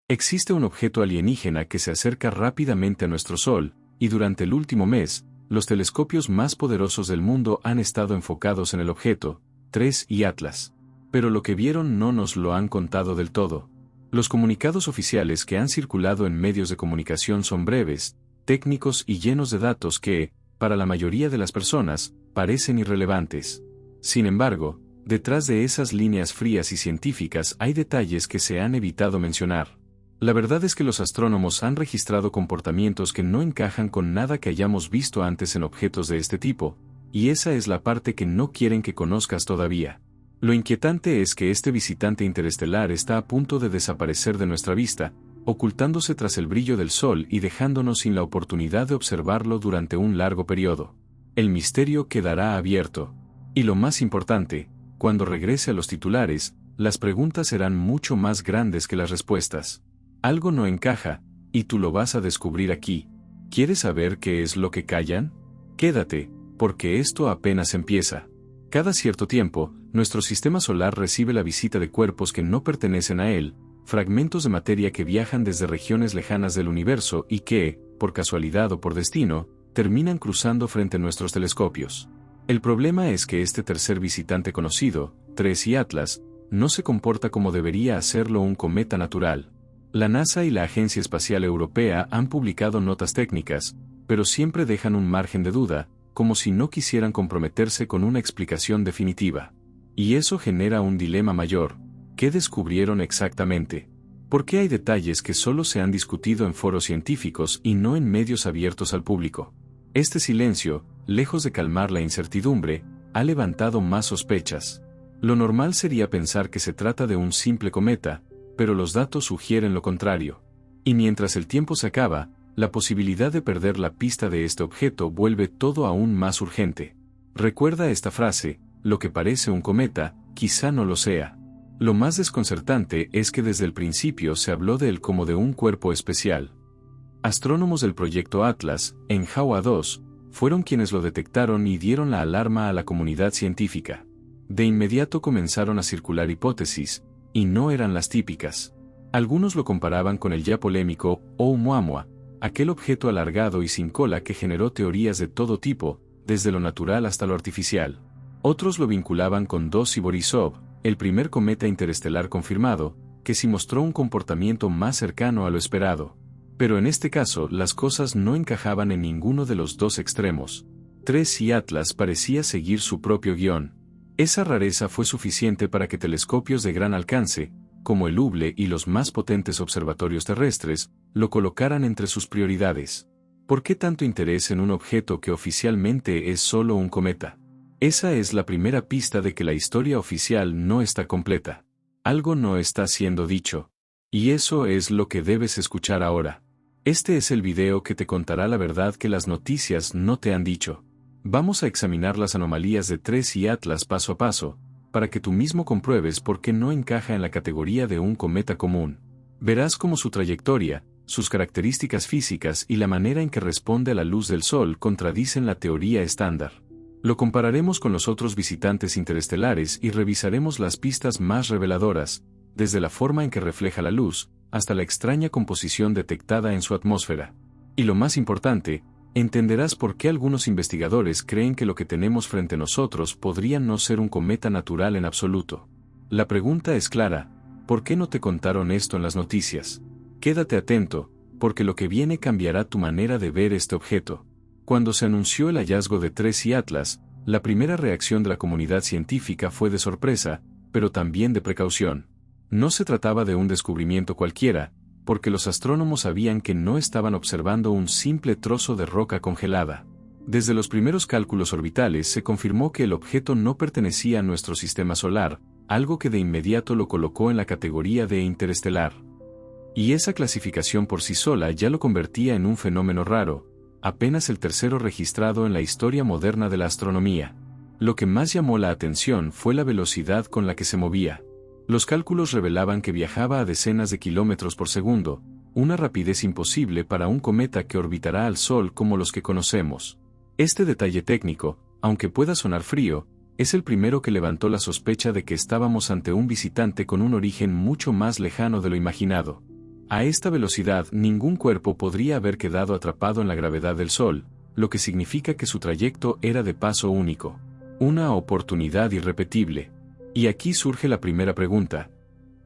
Existe un objeto alienígena que se acerca rápidamente a nuestro Sol, y durante el último mes, los telescopios más poderosos del mundo han estado enfocados en el objeto, 3 y Atlas. Pero lo que vieron no nos lo han contado del todo. Los comunicados oficiales que han circulado en medios de comunicación son breves, técnicos y llenos de datos que, para la mayoría de las personas, parecen irrelevantes. Sin embargo, detrás de esas líneas frías y científicas hay detalles que se han evitado mencionar. La verdad es que los astrónomos han registrado comportamientos que no encajan con nada que hayamos visto antes en objetos de este tipo, y esa es la parte que no quieren que conozcas todavía. Lo inquietante es que este visitante interestelar está a punto de desaparecer de nuestra vista, ocultándose tras el brillo del Sol y dejándonos sin la oportunidad de observarlo durante un largo periodo. El misterio quedará abierto. Y lo más importante, cuando regrese a los titulares, las preguntas serán mucho más grandes que las respuestas. Algo no encaja, y tú lo vas a descubrir aquí. ¿Quieres saber qué es lo que callan? Quédate, porque esto apenas empieza. Cada cierto tiempo, nuestro sistema solar recibe la visita de cuerpos que no pertenecen a él, fragmentos de materia que viajan desde regiones lejanas del universo y que, por casualidad o por destino, terminan cruzando frente a nuestros telescopios. El problema es que este tercer visitante conocido, 3 y Atlas, no se comporta como debería hacerlo un cometa natural. La NASA y la Agencia Espacial Europea han publicado notas técnicas, pero siempre dejan un margen de duda, como si no quisieran comprometerse con una explicación definitiva. Y eso genera un dilema mayor. ¿Qué descubrieron exactamente? ¿Por qué hay detalles que solo se han discutido en foros científicos y no en medios abiertos al público? Este silencio, lejos de calmar la incertidumbre, ha levantado más sospechas. Lo normal sería pensar que se trata de un simple cometa, pero los datos sugieren lo contrario. Y mientras el tiempo se acaba, la posibilidad de perder la pista de este objeto vuelve todo aún más urgente. Recuerda esta frase: lo que parece un cometa, quizá no lo sea. Lo más desconcertante es que desde el principio se habló de él como de un cuerpo especial. Astrónomos del proyecto Atlas, en Jawa 2, fueron quienes lo detectaron y dieron la alarma a la comunidad científica. De inmediato comenzaron a circular hipótesis, y no eran las típicas. Algunos lo comparaban con el ya polémico Oumuamua, aquel objeto alargado y sin cola que generó teorías de todo tipo, desde lo natural hasta lo artificial. Otros lo vinculaban con 2 y Borisov, el primer cometa interestelar confirmado, que sí mostró un comportamiento más cercano a lo esperado. Pero en este caso las cosas no encajaban en ninguno de los dos extremos. 3 y Atlas parecía seguir su propio guión. Esa rareza fue suficiente para que telescopios de gran alcance, como el Hubble y los más potentes observatorios terrestres, lo colocaran entre sus prioridades. ¿Por qué tanto interés en un objeto que oficialmente es solo un cometa? Esa es la primera pista de que la historia oficial no está completa. Algo no está siendo dicho. Y eso es lo que debes escuchar ahora. Este es el video que te contará la verdad que las noticias no te han dicho. Vamos a examinar las anomalías de 3 y Atlas paso a paso, para que tú mismo compruebes por qué no encaja en la categoría de un cometa común. Verás cómo su trayectoria, sus características físicas y la manera en que responde a la luz del Sol contradicen la teoría estándar. Lo compararemos con los otros visitantes interestelares y revisaremos las pistas más reveladoras, desde la forma en que refleja la luz, hasta la extraña composición detectada en su atmósfera. Y lo más importante, entenderás por qué algunos investigadores creen que lo que tenemos frente a nosotros podría no ser un cometa natural en absoluto. La pregunta es clara: ¿por qué no te contaron esto en las noticias? Quédate atento, porque lo que viene cambiará tu manera de ver este objeto. Cuando se anunció el hallazgo de 3 y Atlas, la primera reacción de la comunidad científica fue de sorpresa, pero también de precaución. No se trataba de un descubrimiento cualquiera, porque los astrónomos sabían que no estaban observando un simple trozo de roca congelada. Desde los primeros cálculos orbitales se confirmó que el objeto no pertenecía a nuestro sistema solar, algo que de inmediato lo colocó en la categoría de interestelar. Y esa clasificación por sí sola ya lo convertía en un fenómeno raro, apenas el tercero registrado en la historia moderna de la astronomía. Lo que más llamó la atención fue la velocidad con la que se movía. Los cálculos revelaban que viajaba a decenas de kilómetros por segundo, una rapidez imposible para un cometa que orbitará al Sol como los que conocemos. Este detalle técnico, aunque pueda sonar frío, es el primero que levantó la sospecha de que estábamos ante un visitante con un origen mucho más lejano de lo imaginado. A esta velocidad ningún cuerpo podría haber quedado atrapado en la gravedad del Sol, lo que significa que su trayecto era de paso único. Una oportunidad irrepetible. Y aquí surge la primera pregunta.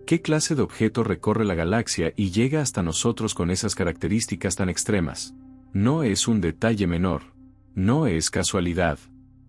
¿Qué clase de objeto recorre la galaxia y llega hasta nosotros con esas características tan extremas? No es un detalle menor. No es casualidad.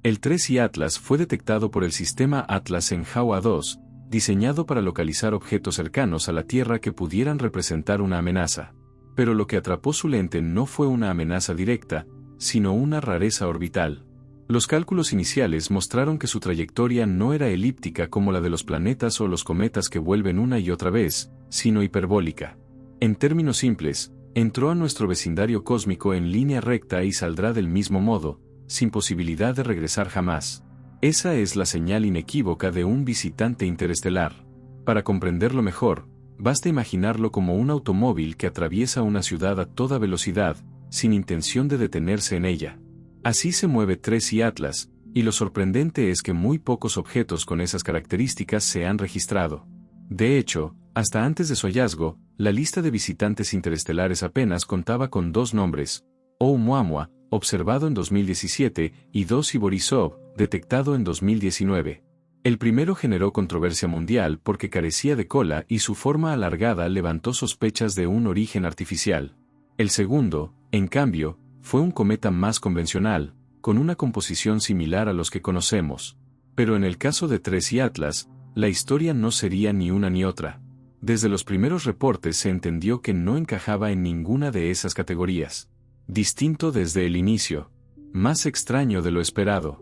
El 3I Atlas fue detectado por el sistema Atlas en Jawa 2, diseñado para localizar objetos cercanos a la Tierra que pudieran representar una amenaza. Pero lo que atrapó su lente no fue una amenaza directa, sino una rareza orbital. Los cálculos iniciales mostraron que su trayectoria no era elíptica como la de los planetas o los cometas que vuelven una y otra vez, sino hiperbólica. En términos simples, entró a nuestro vecindario cósmico en línea recta y saldrá del mismo modo, sin posibilidad de regresar jamás. Esa es la señal inequívoca de un visitante interestelar. Para comprenderlo mejor, basta imaginarlo como un automóvil que atraviesa una ciudad a toda velocidad, sin intención de detenerse en ella. Así se mueve 3I Atlas, y lo sorprendente es que muy pocos objetos con esas características se han registrado. De hecho, hasta antes de su hallazgo, la lista de visitantes interestelares apenas contaba con 2 nombres: Oumuamua, observado en 2017, y 2I Borisov, detectado en 2019. El primero generó controversia mundial porque carecía de cola y su forma alargada levantó sospechas de un origen artificial. El segundo, en cambio, fue un cometa más convencional, con una composición similar a los que conocemos. Pero en el caso de 3I Atlas, la historia no sería ni una ni otra. Desde los primeros reportes se entendió que no encajaba en ninguna de esas categorías. Distinto desde el inicio. Más extraño de lo esperado.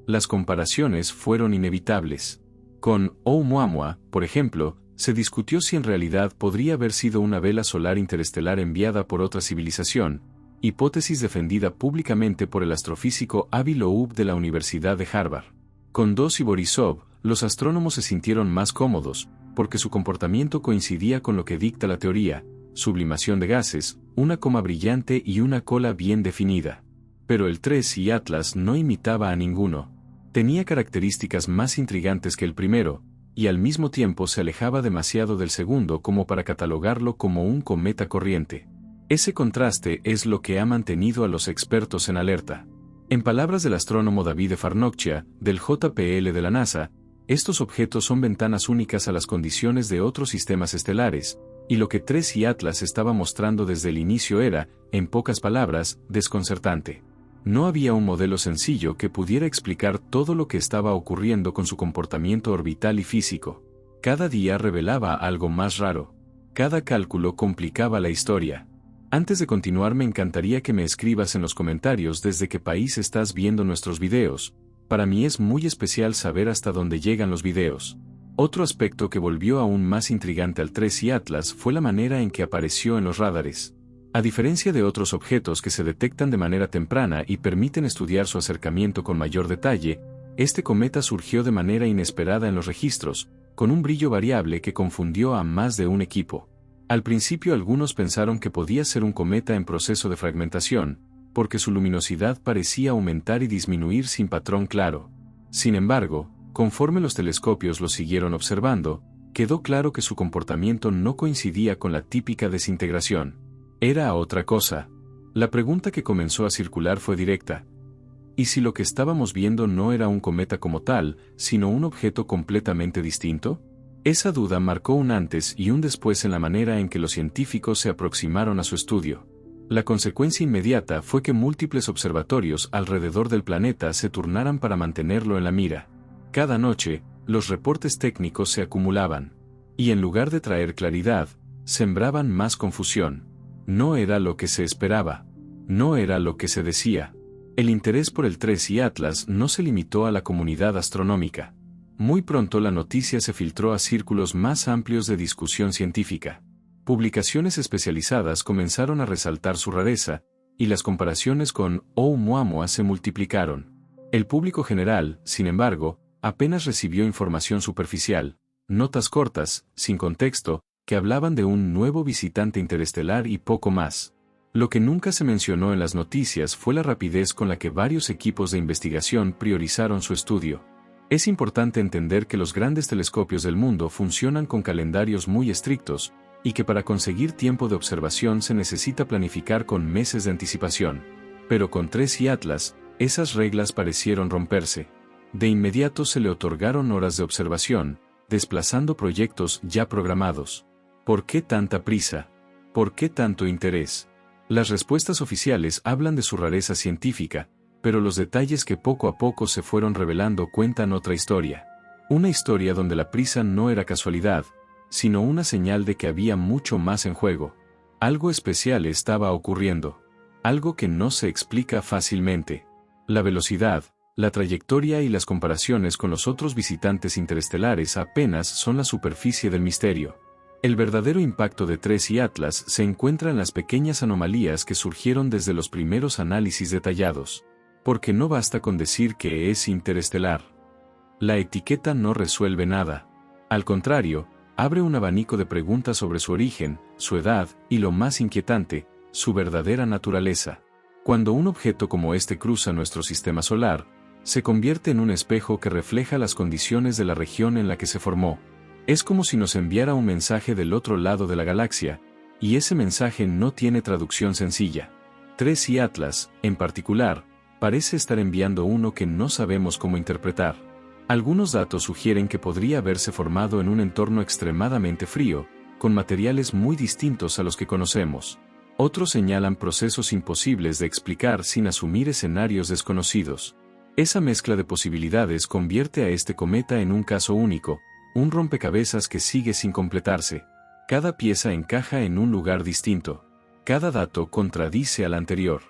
Las comparaciones fueron inevitables. Con Oumuamua, por ejemplo, se discutió si en realidad podría haber sido una vela solar interestelar enviada por otra civilización, hipótesis defendida públicamente por el astrofísico Avi Loeb de la Universidad de Harvard. Con 2I Borisov, los astrónomos se sintieron más cómodos, porque su comportamiento coincidía con lo que dicta la teoría: sublimación de gases, una coma brillante y una cola bien definida. Pero el 3I Atlas no imitaba a ninguno. Tenía características más intrigantes que el primero, y al mismo tiempo se alejaba demasiado del segundo como para catalogarlo como un cometa corriente. Ese contraste es lo que ha mantenido a los expertos en alerta. En palabras del astrónomo Davide Farnocchia, del JPL de la NASA, estos objetos son ventanas únicas a las condiciones de otros sistemas estelares, y lo que 3I Atlas estaba mostrando desde el inicio era, en pocas palabras, desconcertante. No había un modelo sencillo que pudiera explicar todo lo que estaba ocurriendo con su comportamiento orbital y físico. Cada día revelaba algo más raro. Cada cálculo complicaba la historia. Antes de continuar, me encantaría que me escribas en los comentarios desde qué país estás viendo nuestros videos. Para mí es muy especial saber hasta dónde llegan los videos. Otro aspecto que volvió aún más intrigante al 3I Atlas fue la manera en que apareció en los radares. A diferencia de otros objetos que se detectan de manera temprana y permiten estudiar su acercamiento con mayor detalle, este cometa surgió de manera inesperada en los registros, con un brillo variable que confundió a más de un equipo. Al principio algunos pensaron que podía ser un cometa en proceso de fragmentación, porque su luminosidad parecía aumentar y disminuir sin patrón claro. Sin embargo, conforme los telescopios lo siguieron observando, quedó claro que su comportamiento no coincidía con la típica desintegración. Era otra cosa. La pregunta que comenzó a circular fue directa. ¿Y si lo que estábamos viendo no era un cometa como tal, sino un objeto completamente distinto? Esa duda marcó un antes y un después en la manera en que los científicos se aproximaron a su estudio. La consecuencia inmediata fue que múltiples observatorios alrededor del planeta se turnaran para mantenerlo en la mira. Cada noche, los reportes técnicos se acumulaban. Y en lugar de traer claridad, sembraban más confusión. No era lo que se esperaba. No era lo que se decía. El interés por el 3I Atlas no se limitó a la comunidad astronómica. Muy pronto la noticia se filtró a círculos más amplios de discusión científica. Publicaciones especializadas comenzaron a resaltar su rareza, y las comparaciones con Oumuamua se multiplicaron. El público general, sin embargo, apenas recibió información superficial, notas cortas, sin contexto, que hablaban de un nuevo visitante interestelar y poco más. Lo que nunca se mencionó en las noticias fue la rapidez con la que varios equipos de investigación priorizaron su estudio. Es importante entender que los grandes telescopios del mundo funcionan con calendarios muy estrictos, y que para conseguir tiempo de observación se necesita planificar con meses de anticipación. Pero con 3 y Atlas, esas reglas parecieron romperse. De inmediato se le otorgaron horas de observación, desplazando proyectos ya programados. ¿Por qué tanta prisa? ¿Por qué tanto interés? Las respuestas oficiales hablan de su rareza científica, pero los detalles que poco a poco se fueron revelando cuentan otra historia. Una historia donde la prisa no era casualidad, sino una señal de que había mucho más en juego. Algo especial estaba ocurriendo. Algo que no se explica fácilmente. La velocidad, la trayectoria y las comparaciones con los otros visitantes interestelares apenas son la superficie del misterio. El verdadero impacto de 3 y Atlas se encuentra en las pequeñas anomalías que surgieron desde los primeros análisis detallados. Porque no basta con decir que es interestelar. La etiqueta no resuelve nada. Al contrario, abre un abanico de preguntas sobre su origen, su edad y, lo más inquietante, su verdadera naturaleza. Cuando un objeto como este cruza nuestro sistema solar, se convierte en un espejo que refleja las condiciones de la región en la que se formó. Es como si nos enviara un mensaje del otro lado de la galaxia, y ese mensaje no tiene traducción sencilla. 3 y Atlas, en particular, parece estar enviando uno que no sabemos cómo interpretar. Algunos datos sugieren que podría haberse formado en un entorno extremadamente frío, con materiales muy distintos a los que conocemos. Otros señalan procesos imposibles de explicar sin asumir escenarios desconocidos. Esa mezcla de posibilidades convierte a este cometa en un caso único, un rompecabezas que sigue sin completarse. Cada pieza encaja en un lugar distinto. Cada dato contradice al anterior.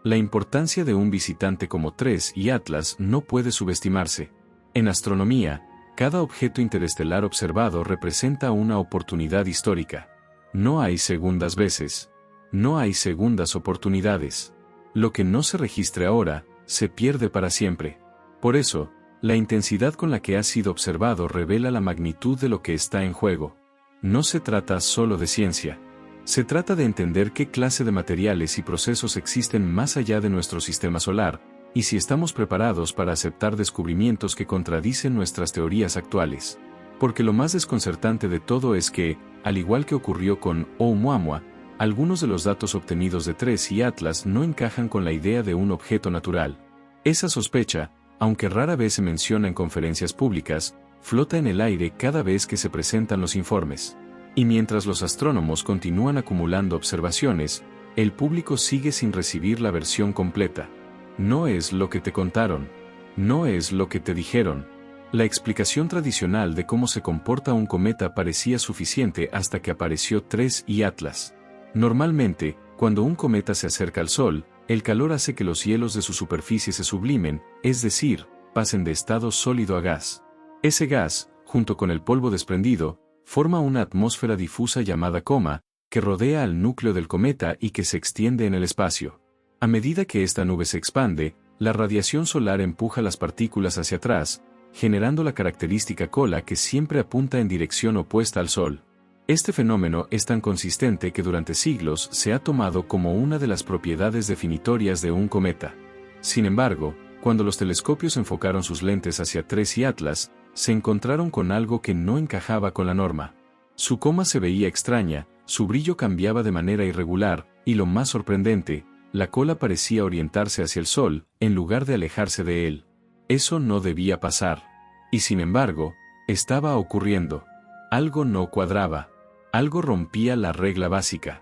La importancia de un visitante como 3 y Atlas no puede subestimarse. En astronomía, cada objeto interestelar observado representa una oportunidad histórica. No hay segundas veces. No hay segundas oportunidades. Lo que no se registre ahora, se pierde para siempre. Por eso, la intensidad con la que ha sido observado revela la magnitud de lo que está en juego. No se trata solo de ciencia. Se trata de entender qué clase de materiales y procesos existen más allá de nuestro sistema solar, y si estamos preparados para aceptar descubrimientos que contradicen nuestras teorías actuales. Porque lo más desconcertante de todo es que, al igual que ocurrió con Oumuamua, algunos de los datos obtenidos de 3 y Atlas no encajan con la idea de un objeto natural. Esa sospecha, aunque rara vez se menciona en conferencias públicas, flota en el aire cada vez que se presentan los informes. Y mientras los astrónomos continúan acumulando observaciones, el público sigue sin recibir la versión completa. No es lo que te contaron. No es lo que te dijeron. La explicación tradicional de cómo se comporta un cometa parecía suficiente hasta que apareció 3 y Atlas. Normalmente, cuando un cometa se acerca al Sol, el calor hace que los hielos de su superficie se sublimen, es decir, pasen de estado sólido a gas. Ese gas, junto con el polvo desprendido, forma una atmósfera difusa llamada coma, que rodea al núcleo del cometa y que se extiende en el espacio. A medida que esta nube se expande, la radiación solar empuja las partículas hacia atrás, generando la característica cola que siempre apunta en dirección opuesta al Sol. Este fenómeno es tan consistente que durante siglos se ha tomado como una de las propiedades definitorias de un cometa. Sin embargo, cuando los telescopios enfocaron sus lentes hacia 3 y Atlas, se encontraron con algo que no encajaba con la norma. Su coma se veía extraña, su brillo cambiaba de manera irregular, y lo más sorprendente, la cola parecía orientarse hacia el Sol, en lugar de alejarse de él. Eso no debía pasar. Y sin embargo, estaba ocurriendo. Algo no cuadraba. Algo rompía la regla básica.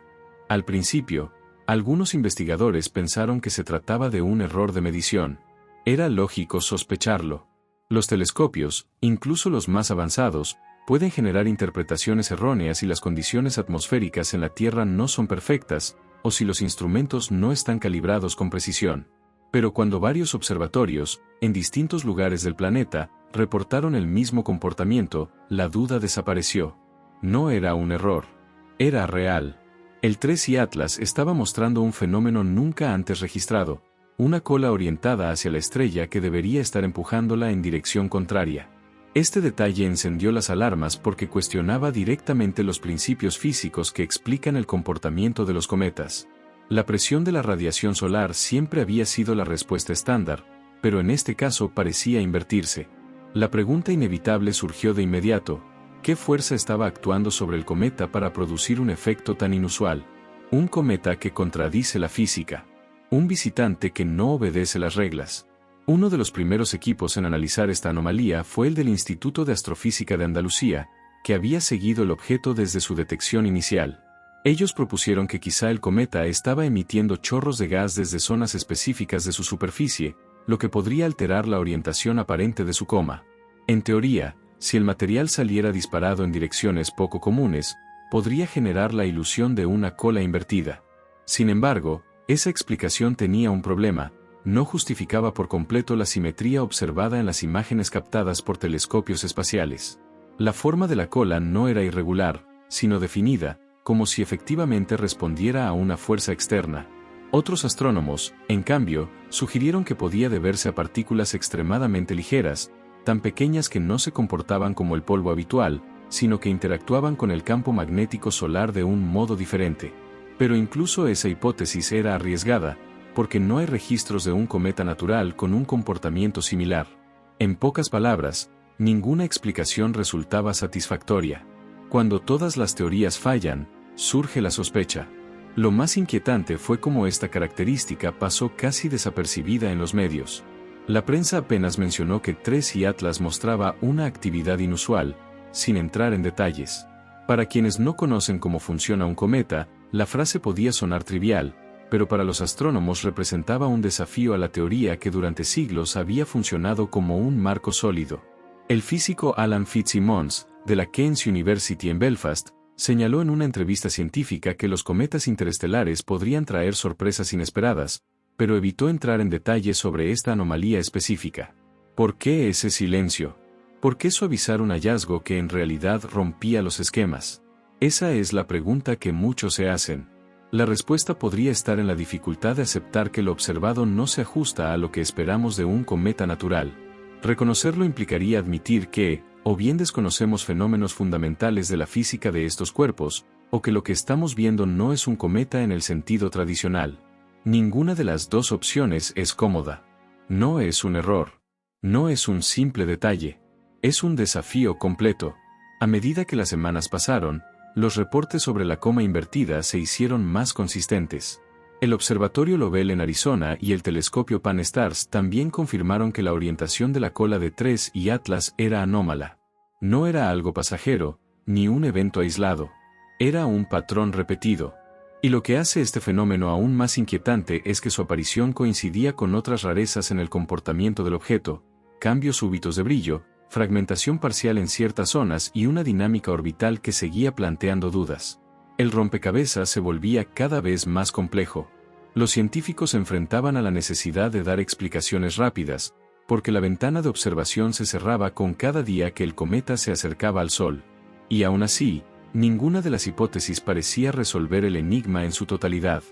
Al principio, algunos investigadores pensaron que se trataba de un error de medición. Era lógico sospecharlo. Los telescopios, incluso los más avanzados, pueden generar interpretaciones erróneas si las condiciones atmosféricas en la Tierra no son perfectas, o si los instrumentos no están calibrados con precisión. Pero cuando varios observatorios, en distintos lugares del planeta, reportaron el mismo comportamiento, la duda desapareció. No era un error. Era real. El 3 y Atlas estaba mostrando un fenómeno nunca antes registrado, una cola orientada hacia la estrella que debería estar empujándola en dirección contraria. Este detalle encendió las alarmas porque cuestionaba directamente los principios físicos que explican el comportamiento de los cometas. La presión de la radiación solar siempre había sido la respuesta estándar, pero en este caso parecía invertirse. La pregunta inevitable surgió de inmediato: ¿Qué fuerza estaba actuando sobre el cometa para producir un efecto tan inusual? Un cometa que contradice la física. Un visitante que no obedece las reglas. Uno de los primeros equipos en analizar esta anomalía fue el del Instituto de Astrofísica de Andalucía, que había seguido el objeto desde su detección inicial. Ellos propusieron que quizá el cometa estaba emitiendo chorros de gas desde zonas específicas de su superficie, lo que podría alterar la orientación aparente de su coma. En teoría, si el material saliera disparado en direcciones poco comunes, podría generar la ilusión de una cola invertida. Sin embargo, esa explicación tenía un problema: no justificaba por completo la simetría observada en las imágenes captadas por telescopios espaciales. La forma de la cola no era irregular, sino definida, como si efectivamente respondiera a una fuerza externa. Otros astrónomos, en cambio, sugirieron que podía deberse a partículas extremadamente ligeras, tan pequeñas que no se comportaban como el polvo habitual, sino que interactuaban con el campo magnético solar de un modo diferente. Pero incluso esa hipótesis era arriesgada, porque no hay registros de un cometa natural con un comportamiento similar. En pocas palabras, ninguna explicación resultaba satisfactoria. Cuando todas las teorías fallan, surge la sospecha. Lo más inquietante fue cómo esta característica pasó casi desapercibida en los medios. La prensa apenas mencionó que TRES y Atlas mostraba una actividad inusual, sin entrar en detalles. Para quienes no conocen cómo funciona un cometa, la frase podía sonar trivial, pero para los astrónomos representaba un desafío a la teoría que durante siglos había funcionado como un marco sólido. El físico Alan Fitzsimmons, de la King's University en Belfast, señaló en una entrevista científica que los cometas interestelares podrían traer sorpresas inesperadas, pero evitó entrar en detalles sobre esta anomalía específica. ¿Por qué ese silencio? ¿Por qué suavizar un hallazgo que en realidad rompía los esquemas? Esa es la pregunta que muchos se hacen. La respuesta podría estar en la dificultad de aceptar que lo observado no se ajusta a lo que esperamos de un cometa natural. Reconocerlo implicaría admitir que, o bien desconocemos fenómenos fundamentales de la física de estos cuerpos, o que lo que estamos viendo no es un cometa en el sentido tradicional. Ninguna de las dos opciones es cómoda. No es un error. No es un simple detalle. Es un desafío completo. A medida que las semanas pasaron, los reportes sobre la coma invertida se hicieron más consistentes. El Observatorio Lovell en Arizona y el telescopio Pan-STARRS también confirmaron que la orientación de la cola de TRES y Atlas era anómala. No era algo pasajero, ni un evento aislado. Era un patrón repetido. Y lo que hace este fenómeno aún más inquietante es que su aparición coincidía con otras rarezas en el comportamiento del objeto: cambios súbitos de brillo, fragmentación parcial en ciertas zonas y una dinámica orbital que seguía planteando dudas. El rompecabezas se volvía cada vez más complejo. Los científicos se enfrentaban a la necesidad de dar explicaciones rápidas, porque la ventana de observación se cerraba con cada día que el cometa se acercaba al Sol. Y aún así, ninguna de las hipótesis parecía resolver el enigma en su totalidad.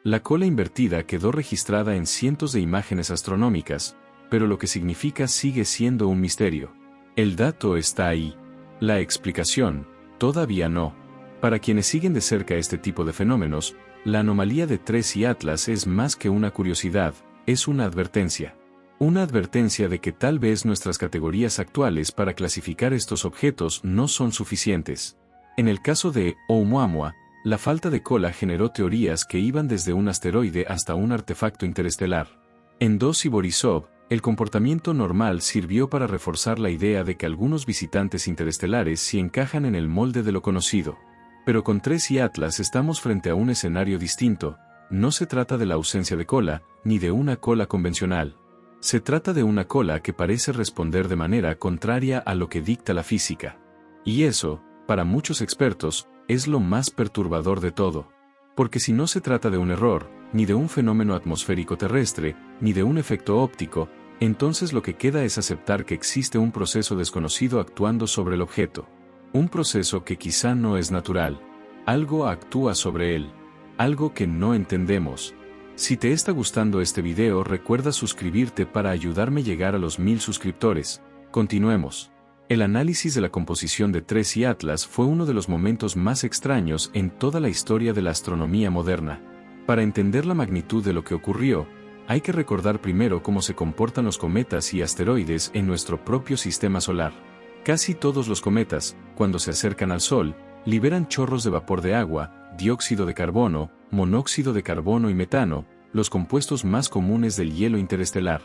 La cola invertida quedó registrada en cientos de imágenes astronómicas, pero lo que significa sigue siendo un misterio. El dato está ahí. La explicación, todavía no. Para quienes siguen de cerca este tipo de fenómenos, la anomalía de TRES y Atlas es más que una curiosidad, es una advertencia. Una advertencia de que tal vez nuestras categorías actuales para clasificar estos objetos no son suficientes. En el caso de Oumuamua, la falta de cola generó teorías que iban desde un asteroide hasta un artefacto interestelar. En DOS y Borisov, el comportamiento normal sirvió para reforzar la idea de que algunos visitantes interestelares sí encajan en el molde de lo conocido. Pero con TRES y Atlas estamos frente a un escenario distinto. No se trata de la ausencia de cola, ni de una cola convencional. Se trata de una cola que parece responder de manera contraria a lo que dicta la física. Y eso, para muchos expertos, es lo más perturbador de todo. Porque si no se trata de un error, ni de un fenómeno atmosférico terrestre, ni de un efecto óptico, entonces lo que queda es aceptar que existe un proceso desconocido actuando sobre el objeto. Un proceso que quizá no es natural. Algo actúa sobre él. Algo que no entendemos. Si te está gustando este video, recuerda suscribirte para ayudarme a llegar a los 1000 suscriptores. Continuemos. El análisis de la composición de TRES y Atlas fue uno de los momentos más extraños en toda la historia de la astronomía moderna. Para entender la magnitud de lo que ocurrió, hay que recordar primero cómo se comportan los cometas y asteroides en nuestro propio sistema solar. Casi todos los cometas, cuando se acercan al Sol, liberan chorros de vapor de agua, dióxido de carbono, monóxido de carbono y metano, los compuestos más comunes del hielo interestelar.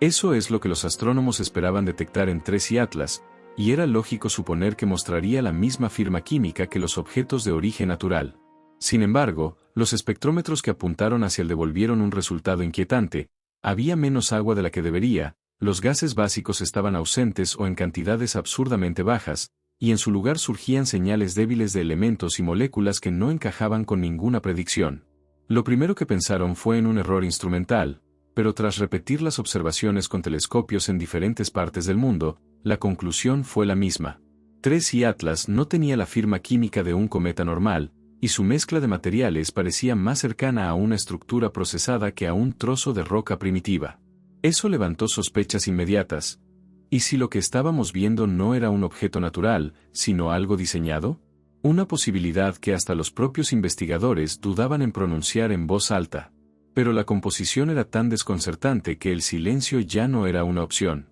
Eso es lo que los astrónomos esperaban detectar en TRES y Atlas, y era lógico suponer que mostraría la misma firma química que los objetos de origen natural. Sin embargo, los espectrómetros que apuntaron hacia el devolvieron un resultado inquietante: había menos agua de la que debería, los gases básicos estaban ausentes o en cantidades absurdamente bajas, y en su lugar surgían señales débiles de elementos y moléculas que no encajaban con ninguna predicción. Lo primero que pensaron fue en un error instrumental, pero tras repetir las observaciones con telescopios en diferentes partes del mundo, la conclusión fue la misma. TRES y Atlas no tenía la firma química de un cometa normal, y su mezcla de materiales parecía más cercana a una estructura procesada que a un trozo de roca primitiva. Eso levantó sospechas inmediatas. ¿Y si lo que estábamos viendo no era un objeto natural, sino algo diseñado? Una posibilidad que hasta los propios investigadores dudaban en pronunciar en voz alta. Pero la composición era tan desconcertante que el silencio ya no era una opción.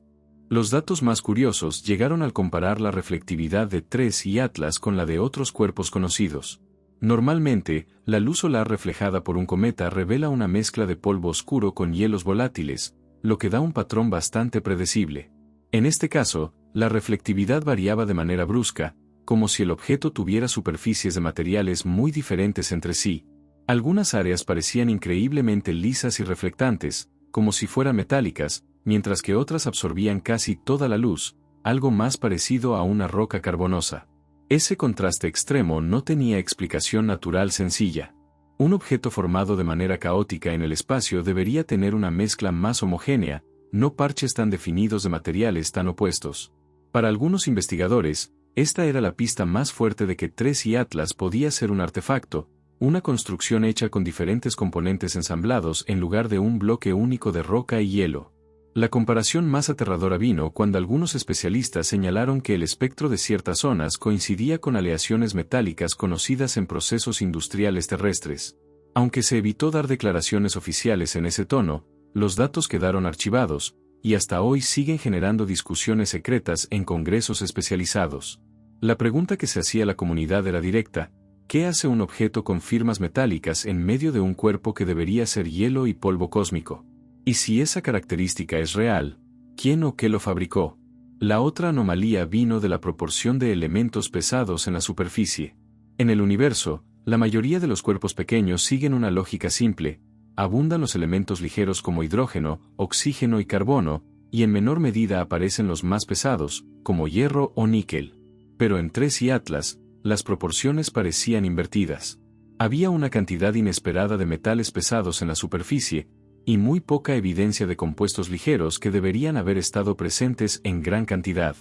Los datos más curiosos llegaron al comparar la reflectividad de TRES y Atlas con la de otros cuerpos conocidos. Normalmente, la luz solar reflejada por un cometa revela una mezcla de polvo oscuro con hielos volátiles, lo que da un patrón bastante predecible. En este caso, la reflectividad variaba de manera brusca, como si el objeto tuviera superficies de materiales muy diferentes entre sí. Algunas áreas parecían increíblemente lisas y reflectantes, como si fueran metálicas, mientras que otras absorbían casi toda la luz, algo más parecido a una roca carbonosa. Ese contraste extremo no tenía explicación natural sencilla. Un objeto formado de manera caótica en el espacio debería tener una mezcla más homogénea, no parches tan definidos de materiales tan opuestos. Para algunos investigadores, esta era la pista más fuerte de que TRES y Atlas podía ser un artefacto, una construcción hecha con diferentes componentes ensamblados en lugar de un bloque único de roca y hielo. La comparación más aterradora vino cuando algunos especialistas señalaron que el espectro de ciertas zonas coincidía con aleaciones metálicas conocidas en procesos industriales terrestres. Aunque se evitó dar declaraciones oficiales en ese tono, los datos quedaron archivados, y hasta hoy siguen generando discusiones secretas en congresos especializados. La pregunta que se hacía la comunidad era directa: ¿qué hace un objeto con firmas metálicas en medio de un cuerpo que debería ser hielo y polvo cósmico? Y si esa característica es real, ¿quién o qué lo fabricó? La otra anomalía vino de la proporción de elementos pesados en la superficie. En el universo, la mayoría de los cuerpos pequeños siguen una lógica simple: abundan los elementos ligeros como hidrógeno, oxígeno y carbono, y en menor medida aparecen los más pesados, como hierro o níquel. Pero en TRES y Atlas, las proporciones parecían invertidas. Había una cantidad inesperada de metales pesados en la superficie, y muy poca evidencia de compuestos ligeros que deberían haber estado presentes en gran cantidad.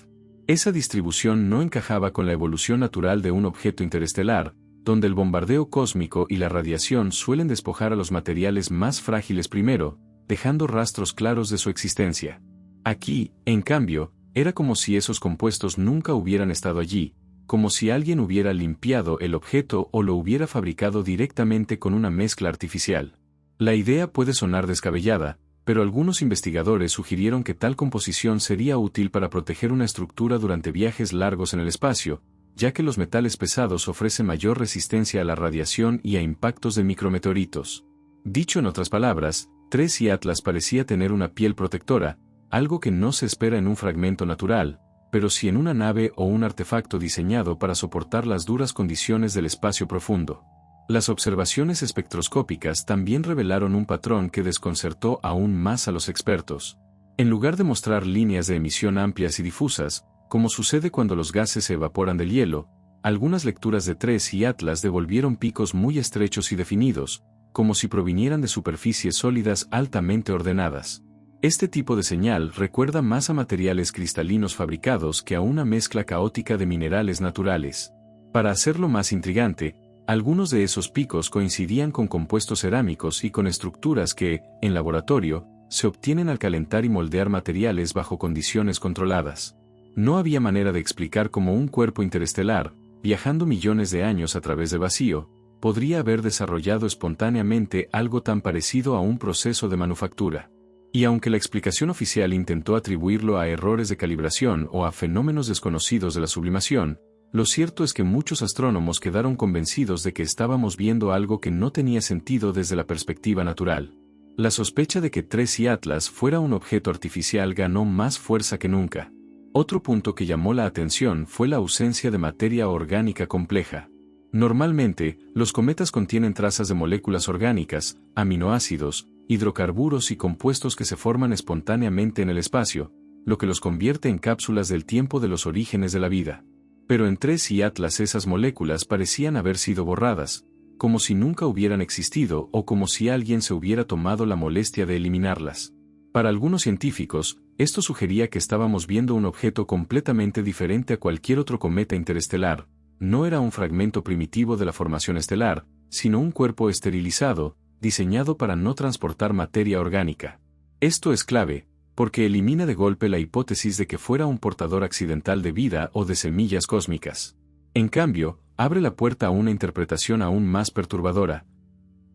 Esa distribución no encajaba con la evolución natural de un objeto interestelar, donde el bombardeo cósmico y la radiación suelen despojar a los materiales más frágiles primero, dejando rastros claros de su existencia. Aquí, en cambio, era como si esos compuestos nunca hubieran estado allí, como si alguien hubiera limpiado el objeto o lo hubiera fabricado directamente con una mezcla artificial. La idea puede sonar descabellada, pero algunos investigadores sugirieron que tal composición sería útil para proteger una estructura durante viajes largos en el espacio, ya que los metales pesados ofrecen mayor resistencia a la radiación y a impactos de micrometeoritos. Dicho en otras palabras, TRES y Atlas parecía tener una piel protectora, algo que no se espera en un fragmento natural, pero sí en una nave o un artefacto diseñado para soportar las duras condiciones del espacio profundo. Las observaciones espectroscópicas también revelaron un patrón que desconcertó aún más a los expertos. En lugar de mostrar líneas de emisión amplias y difusas, como sucede cuando los gases se evaporan del hielo, algunas lecturas de TRES y Atlas devolvieron picos muy estrechos y definidos, como si provinieran de superficies sólidas altamente ordenadas. Este tipo de señal recuerda más a materiales cristalinos fabricados que a una mezcla caótica de minerales naturales. Para hacerlo más intrigante, algunos de esos picos coincidían con compuestos cerámicos y con estructuras que, en laboratorio, se obtienen al calentar y moldear materiales bajo condiciones controladas. No había manera de explicar cómo un cuerpo interestelar, viajando millones de años a través del vacío, podría haber desarrollado espontáneamente algo tan parecido a un proceso de manufactura. Y aunque la explicación oficial intentó atribuirlo a errores de calibración o a fenómenos desconocidos de la sublimación, lo cierto es que muchos astrónomos quedaron convencidos de que estábamos viendo algo que no tenía sentido desde la perspectiva natural. La sospecha de que 3 y Atlas fuera un objeto artificial ganó más fuerza que nunca. Otro punto que llamó la atención fue la ausencia de materia orgánica compleja. Normalmente, los cometas contienen trazas de moléculas orgánicas, aminoácidos, hidrocarburos y compuestos que se forman espontáneamente en el espacio, lo que los convierte en cápsulas del tiempo de los orígenes de la vida. Pero en 3 y Atlas esas moléculas parecían haber sido borradas, como si nunca hubieran existido o como si alguien se hubiera tomado la molestia de eliminarlas. Para algunos científicos, esto sugería que estábamos viendo un objeto completamente diferente a cualquier otro cometa interestelar. No era un fragmento primitivo de la formación estelar, sino un cuerpo esterilizado, diseñado para no transportar materia orgánica. Esto es clave, porque elimina de golpe la hipótesis de que fuera un portador accidental de vida o de semillas cósmicas. En cambio, abre la puerta a una interpretación aún más perturbadora.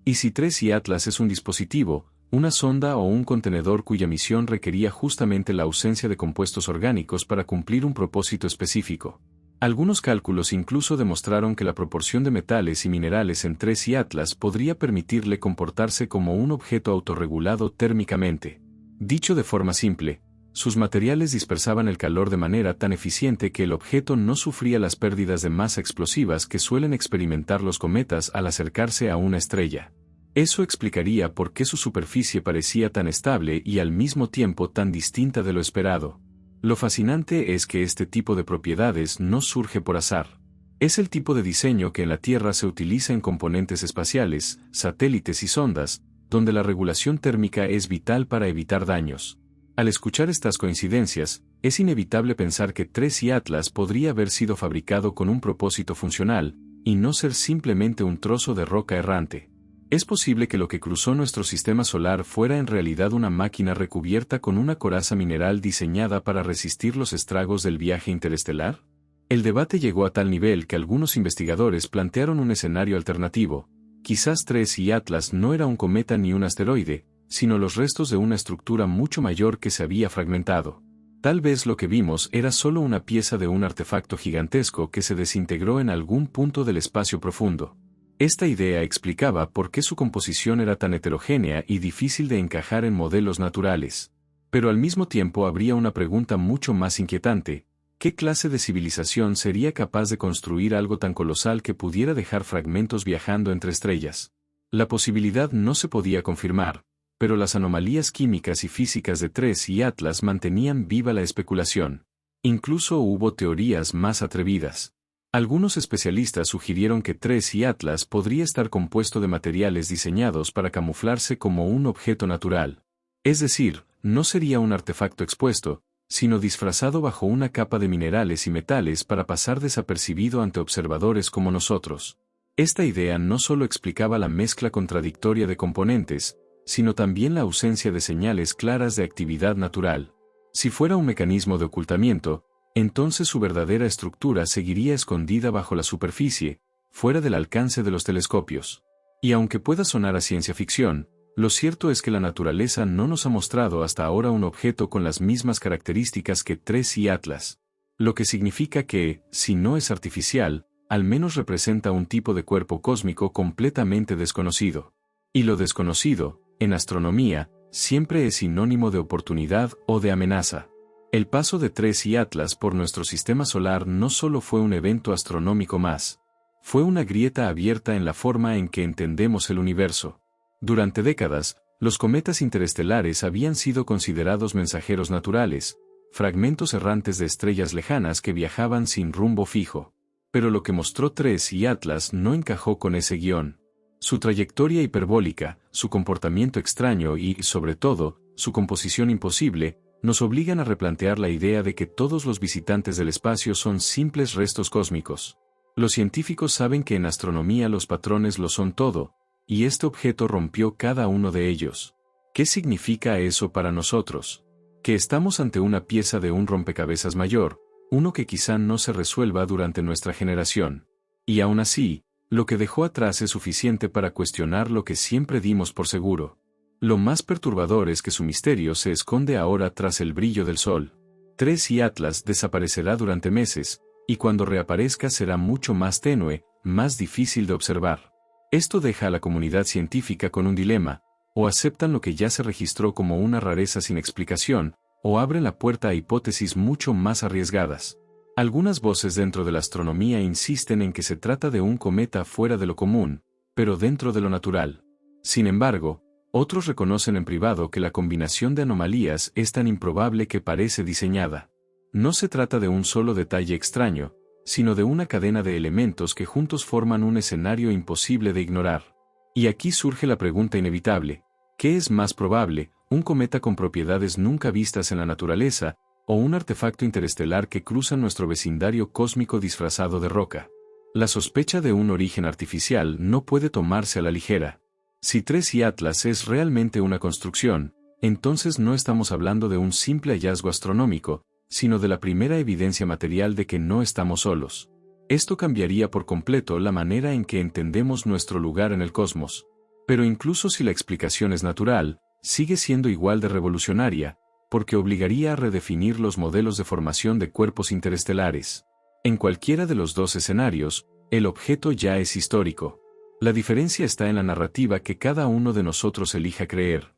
¿Y si 3 y Atlas es un dispositivo, una sonda o un contenedor cuya misión requería justamente la ausencia de compuestos orgánicos para cumplir un propósito específico? Algunos cálculos incluso demostraron que la proporción de metales y minerales en 3 y Atlas podría permitirle comportarse como un objeto autorregulado térmicamente. Dicho de forma simple, sus materiales dispersaban el calor de manera tan eficiente que el objeto no sufría las pérdidas de masa explosivas que suelen experimentar los cometas al acercarse a una estrella. Eso explicaría por qué su superficie parecía tan estable y al mismo tiempo tan distinta de lo esperado. Lo fascinante es que este tipo de propiedades no surge por azar. Es el tipo de diseño que en la Tierra se utiliza en componentes espaciales, satélites y sondas, donde la regulación térmica es vital para evitar daños. Al escuchar estas coincidencias, es inevitable pensar que 3 y Atlas podría haber sido fabricado con un propósito funcional, y no ser simplemente un trozo de roca errante. ¿Es posible que lo que cruzó nuestro sistema solar fuera en realidad una máquina recubierta con una coraza mineral diseñada para resistir los estragos del viaje interestelar? El debate llegó a tal nivel que algunos investigadores plantearon un escenario alternativo. Quizás 3 y Atlas no era un cometa ni un asteroide, sino los restos de una estructura mucho mayor que se había fragmentado. Tal vez lo que vimos era solo una pieza de un artefacto gigantesco que se desintegró en algún punto del espacio profundo. Esta idea explicaba por qué su composición era tan heterogénea y difícil de encajar en modelos naturales. Pero al mismo tiempo habría una pregunta mucho más inquietante: ¿qué clase de civilización sería capaz de construir algo tan colosal que pudiera dejar fragmentos viajando entre estrellas? La posibilidad no se podía confirmar, pero las anomalías químicas y físicas de 3 y Atlas mantenían viva la especulación. Incluso hubo teorías más atrevidas. Algunos especialistas sugirieron que 3 y Atlas podría estar compuesto de materiales diseñados para camuflarse como un objeto natural. Es decir, no sería un artefacto expuesto, sino disfrazado bajo una capa de minerales y metales para pasar desapercibido ante observadores como nosotros. Esta idea no solo explicaba la mezcla contradictoria de componentes, sino también la ausencia de señales claras de actividad natural. Si fuera un mecanismo de ocultamiento, entonces su verdadera estructura seguiría escondida bajo la superficie, fuera del alcance de los telescopios. Y aunque pueda sonar a ciencia ficción, lo cierto es que la naturaleza no nos ha mostrado hasta ahora un objeto con las mismas características que 3 y Atlas. Lo que significa que, si no es artificial, al menos representa un tipo de cuerpo cósmico completamente desconocido. Y lo desconocido, en astronomía, siempre es sinónimo de oportunidad o de amenaza. El paso de 3 y Atlas por nuestro sistema solar no solo fue un evento astronómico más, fue una grieta abierta en la forma en que entendemos el universo. Durante décadas, los cometas interestelares habían sido considerados mensajeros naturales, fragmentos errantes de estrellas lejanas que viajaban sin rumbo fijo. Pero lo que mostró 3 y Atlas no encajó con ese guión. Su trayectoria hiperbólica, su comportamiento extraño y, sobre todo, su composición imposible, nos obligan a replantear la idea de que todos los visitantes del espacio son simples restos cósmicos. Los científicos saben que en astronomía los patrones lo son todo, y este objeto rompió cada uno de ellos. ¿Qué significa eso para nosotros? Que estamos ante una pieza de un rompecabezas mayor, uno que quizá no se resuelva durante nuestra generación. Y aún así, lo que dejó atrás es suficiente para cuestionar lo que siempre dimos por seguro. Lo más perturbador es que su misterio se esconde ahora tras el brillo del sol. 3 y Atlas desaparecerá durante meses, y cuando reaparezca será mucho más tenue, más difícil de observar. Esto deja a la comunidad científica con un dilema: o aceptan lo que ya se registró como una rareza sin explicación, o abren la puerta a hipótesis mucho más arriesgadas. Algunas voces dentro de la astronomía insisten en que se trata de un cometa fuera de lo común, pero dentro de lo natural. Sin embargo, otros reconocen en privado que la combinación de anomalías es tan improbable que parece diseñada. No se trata de un solo detalle extraño, sino de una cadena de elementos que juntos forman un escenario imposible de ignorar. Y aquí surge la pregunta inevitable: ¿qué es más probable, un cometa con propiedades nunca vistas en la naturaleza, o un artefacto interestelar que cruza nuestro vecindario cósmico disfrazado de roca? La sospecha de un origen artificial no puede tomarse a la ligera. Si 3 y Atlas es realmente una construcción, entonces no estamos hablando de un simple hallazgo astronómico, sino de la primera evidencia material de que no estamos solos. Esto cambiaría por completo la manera en que entendemos nuestro lugar en el cosmos. Pero incluso si la explicación es natural, sigue siendo igual de revolucionaria, porque obligaría a redefinir los modelos de formación de cuerpos interestelares. En cualquiera de los dos escenarios, el objeto ya es histórico. La diferencia está en la narrativa que cada uno de nosotros elija creer.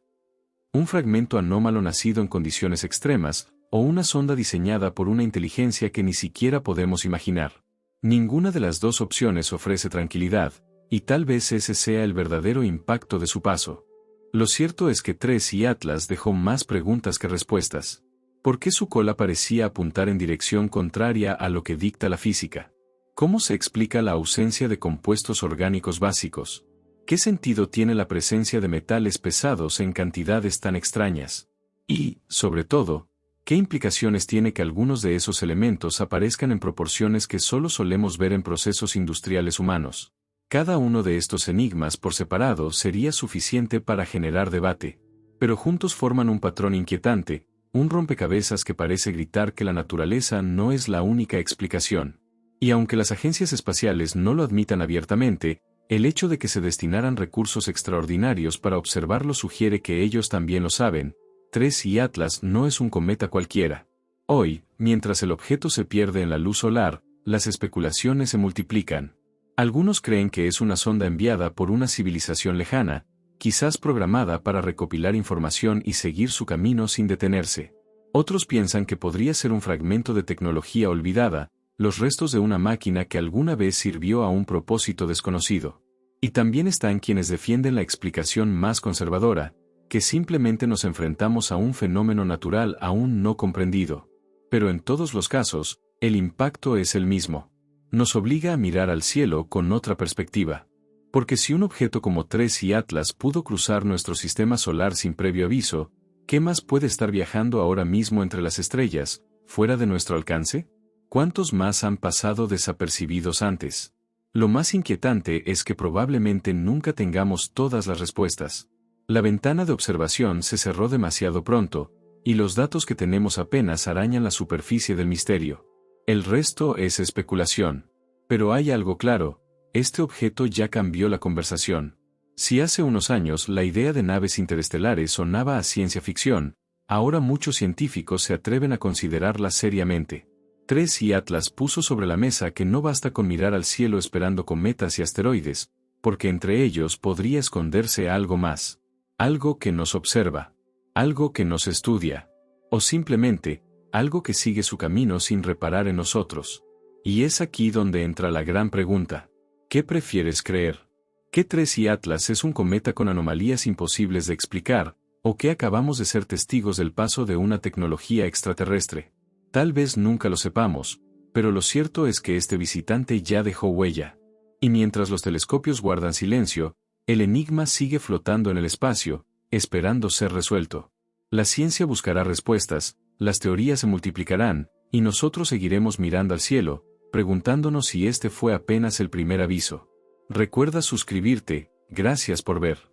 Un fragmento anómalo nacido en condiciones extremas, o una sonda diseñada por una inteligencia que ni siquiera podemos imaginar. Ninguna de las dos opciones ofrece tranquilidad, y tal vez ese sea el verdadero impacto de su paso. Lo cierto es que 3 y Atlas dejó más preguntas que respuestas. ¿Por qué su cola parecía apuntar en dirección contraria a lo que dicta la física? ¿Cómo se explica la ausencia de compuestos orgánicos básicos? ¿Qué sentido tiene la presencia de metales pesados en cantidades tan extrañas? Y, sobre todo, ¿qué implicaciones tiene que algunos de esos elementos aparezcan en proporciones que solo solemos ver en procesos industriales humanos? Cada uno de estos enigmas por separado sería suficiente para generar debate, pero juntos forman un patrón inquietante, un rompecabezas que parece gritar que la naturaleza no es la única explicación. Y aunque las agencias espaciales no lo admitan abiertamente, el hecho de que se destinaran recursos extraordinarios para observarlo sugiere que ellos también lo saben. 3 y Atlas no es un cometa cualquiera. Hoy, mientras el objeto se pierde en la luz solar, las especulaciones se multiplican. Algunos creen que es una sonda enviada por una civilización lejana, quizás programada para recopilar información y seguir su camino sin detenerse. Otros piensan que podría ser un fragmento de tecnología olvidada, los restos de una máquina que alguna vez sirvió a un propósito desconocido. Y también están quienes defienden la explicación más conservadora, que simplemente nos enfrentamos a un fenómeno natural aún no comprendido. Pero en todos los casos, el impacto es el mismo. Nos obliga a mirar al cielo con otra perspectiva. Porque si un objeto como 3 y Atlas pudo cruzar nuestro sistema solar sin previo aviso, ¿qué más puede estar viajando ahora mismo entre las estrellas, fuera de nuestro alcance? ¿Cuántos más han pasado desapercibidos antes? Lo más inquietante es que probablemente nunca tengamos todas las respuestas. La ventana de observación se cerró demasiado pronto, y los datos que tenemos apenas arañan la superficie del misterio. El resto es especulación. Pero hay algo claro: este objeto ya cambió la conversación. Si hace unos años la idea de naves interestelares sonaba a ciencia ficción, ahora muchos científicos se atreven a considerarla seriamente. 3 y Atlas puso sobre la mesa que no basta con mirar al cielo esperando cometas y asteroides, porque entre ellos podría esconderse algo más. Algo que nos observa. Algo que nos estudia. O simplemente, algo que sigue su camino sin reparar en nosotros. Y es aquí donde entra la gran pregunta. ¿Qué prefieres creer? ¿Que 3 y Atlas es un cometa con anomalías imposibles de explicar, o que acabamos de ser testigos del paso de una tecnología extraterrestre? Tal vez nunca lo sepamos, pero lo cierto es que este visitante ya dejó huella. Y mientras los telescopios guardan silencio, el enigma sigue flotando en el espacio, esperando ser resuelto. La ciencia buscará respuestas, las teorías se multiplicarán, y nosotros seguiremos mirando al cielo, preguntándonos si este fue apenas el primer aviso. Recuerda suscribirte. Gracias por ver.